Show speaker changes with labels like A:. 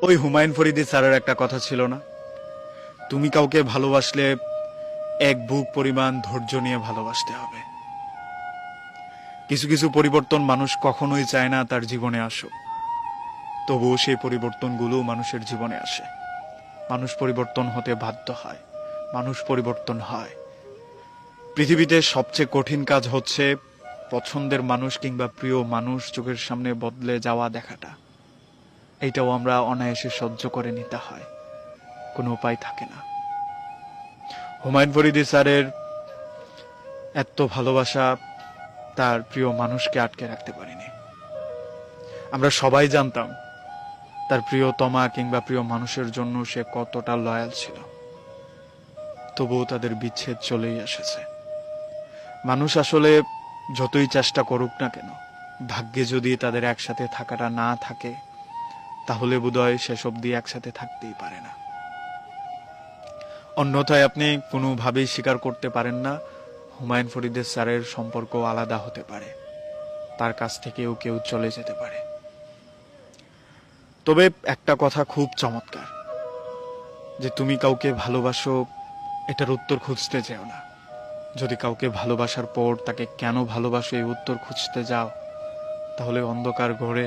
A: ওই হুমায়ুন ফরিদি স্যারের একটা কথা ছিল না, তুমি কাউকে ভালোবাসলে এক বুক পরিমাণ ধৈর্য নিয়ে ভালোবাসতে হবে। কিছু কিছু পরিবর্তন মানুষ কখনোই চায় না তার জীবনে আসুক, তবুও সেই পরিবর্তনগুলো মানুষের জীবনে আসে। মানুষ পরিবর্তন হতে বাধ্য হয়, মানুষ পরিবর্তন হয়। পৃথিবীতে সবচেয়ে কঠিন কাজ হচ্ছে পছন্দের মানুষ কিংবা প্রিয় মানুষ চোখের সামনে বদলে যাওয়া দেখাটা। এইটাও আমরা অনায়াসে সহ্য করে নিতে হয়, কোনো উপায় থাকে না। হুমায়ুন ফরিদি স্যারের এত ভালোবাসা তার প্রিয় মানুষকে আটকে রাখতে পারেনি। আমরা সবাই জানতাম তার প্রিয়তমা কিংবা প্রিয় মানুষের জন্য সে কতটা লয়াল ছিল, তবুও তাদের বিচ্ছেদ চলেই এসেছে। মানুষ আসলে যতই চেষ্টা করুক না কেন, ভাগ্যে যদি তাদের একসাথে থাকাটা না থাকে, তাহলে বোধহয় শেষ অবধি একসাথে থাকতেই পারে না। অন্যথায় আপনি কোনোভাবেই স্বীকার করতে পারেন না হুমায়ুন ফরিদের স্যারের সম্পর্ক আলাদা হতে পারে, তার কাছ থেকেও কেউ চলে যেতে পারে। তবে একটা কথা খুব চমৎকার, যে তুমি কাউকে ভালোবাসো এটার উত্তর খুঁজতে যেও না। যদি কাউকে ভালোবাসার পর তাকে কেন ভালোবাসো এই উত্তর খুঁজতে যাও, তাহলে অন্ধকার ঘরে